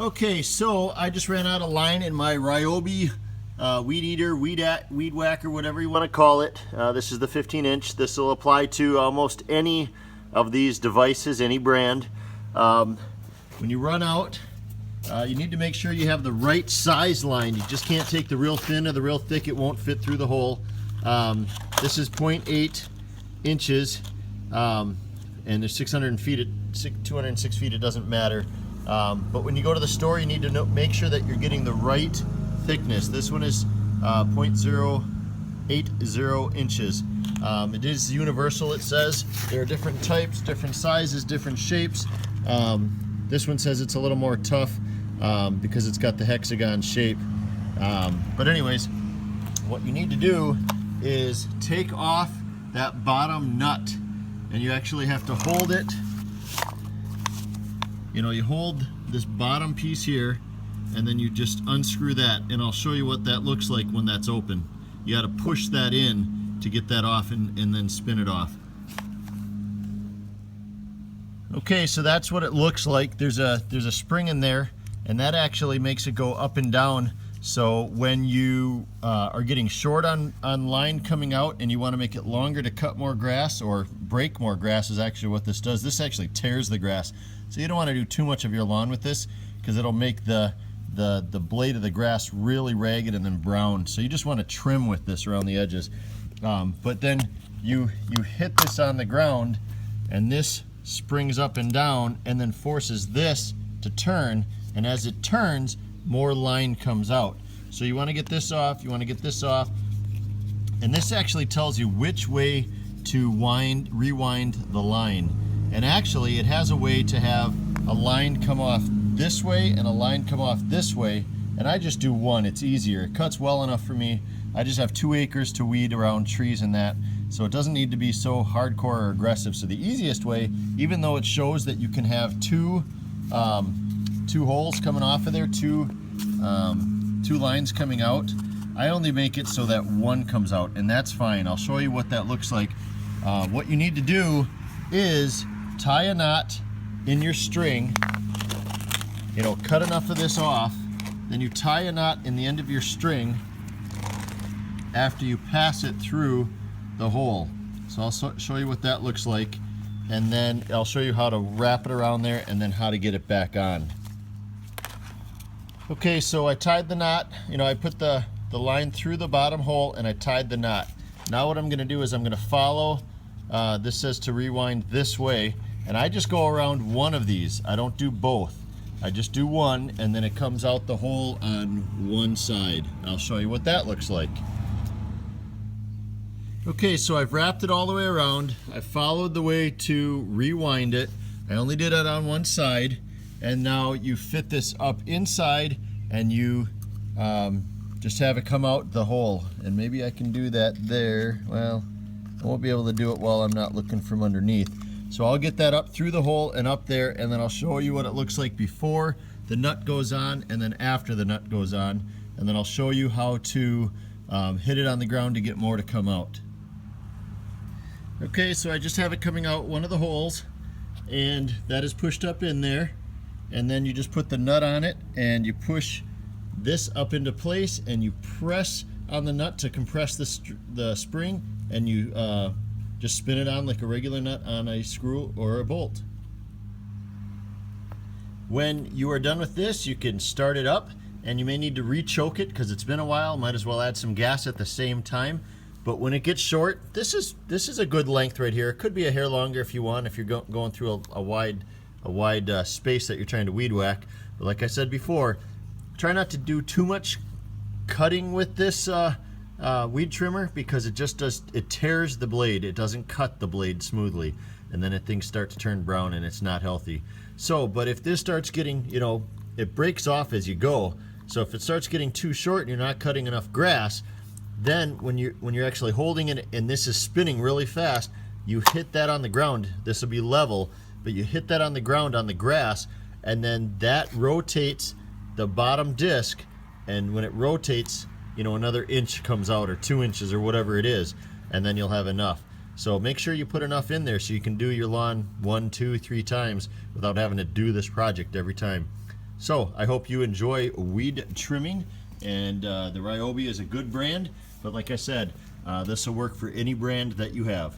Okay, so I just ran out of line in my Ryobi weed eater, weed whacker, whatever you want to call it. This is the 15-inch. This will apply to almost any of these devices, any brand. When you run out, you need to make sure you have the right size line. You just can't take the real thin or the real thick. It won't fit through the hole. This is 0.8 inches, and there's 206 feet. It doesn't matter. But when you go to the store, you need to make sure that you're getting the right thickness. This one is 0.080 inches. It is universal, it says. There are different types, different sizes, different shapes. This one says it's a little more tough because it's got the hexagon shape. But anyways, what you need to do is take off that bottom nut, and you actually have to hold it. You know, you hold this bottom piece here, and then you just unscrew that, and I'll show you what that looks like when that's open. You got to push that in to get that off and then spin it off. Okay, so that's what it looks like. There's a spring in there, and that actually makes it go up and down. So when you are getting short on line coming out and you want to make it longer to cut more grass or break more grass is actually what this does. This actually tears the grass. So you don't want to do too much of your lawn with this because it'll make the blade of the grass really ragged and then brown. So you just want to trim with this around the edges. But then you hit this on the ground, and this springs up and down and then forces this to turn, and as it turns, more line comes out. So you want to get this off, you want to get this off, and this actually tells you which way to rewind the line. And actually it has a way to have a line come off this way and a line come off this way, and I just do one. It's easier. It cuts well enough for me. I just have 2 acres to weed around trees and that, so it doesn't need to be so hardcore or aggressive. So the easiest way, even though it shows that you can have two holes coming off of there, two lines coming out, I only make it so that one comes out, and that's fine. I'll show you what that looks like. What you need to do is tie a knot in your string, you know, cut enough of this off, then you tie a knot in the end of your string after you pass it through the hole. So I'll show you what that looks like, and then I'll show you how to wrap it around there and then how to get it back on. Okay, so I tied the knot. You know, I put the line through the bottom hole and I tied the knot. Now what I'm going to do is I'm going to follow, this says to rewind this way, and I just go around one of these. I don't do both. I just do one, and then it comes out the hole on one side. I'll show you what that looks like. Okay, so I've wrapped it all the way around. I followed the way to rewind it. I only did it on one side, and now you fit this up inside and you just have it come out the hole. And maybe I can do that there. Well, I won't be able to do it while I'm not looking from underneath. So I'll get that up through the hole and up there, and then I'll show you what it looks like before the nut goes on and then after the nut goes on. And then I'll show you how to hit it on the ground to get more to come out. Okay, so I just have it coming out one of the holes, and that is pushed up in there. And then you just put the nut on it and you push this up into place, and you press on the nut to compress the spring, and you just spin it on like a regular nut on a screw or a bolt. When you are done with this, you can start it up, and you may need to re-choke it because it's been a while. Might as well add some gas at the same time. But when it gets short, this is a good length right here. It could be a hair longer if you want, if you're going through a wide space that you're trying to weed whack. But like I said before, try not to do too much cutting with this weed trimmer, because it tears the blade. It doesn't cut the blade smoothly, and then things start to turn brown and it's not healthy. So, but if this starts getting, you know, it breaks off as you go. So if it starts getting too short and you're not cutting enough grass, then when you're actually holding it and this is spinning really fast, you hit that on the ground. This will be level, but you hit that on the ground on the grass, and then that rotates the bottom disc, and when it rotates, you know, another inch comes out, or 2 inches, or whatever it is, and then you'll have enough. So make sure you put enough in there so you can do your lawn 1, 2, 3 times without having to do this project every time. So I hope you enjoy weed trimming, and the Ryobi is a good brand, but like I said, this will work for any brand that you have.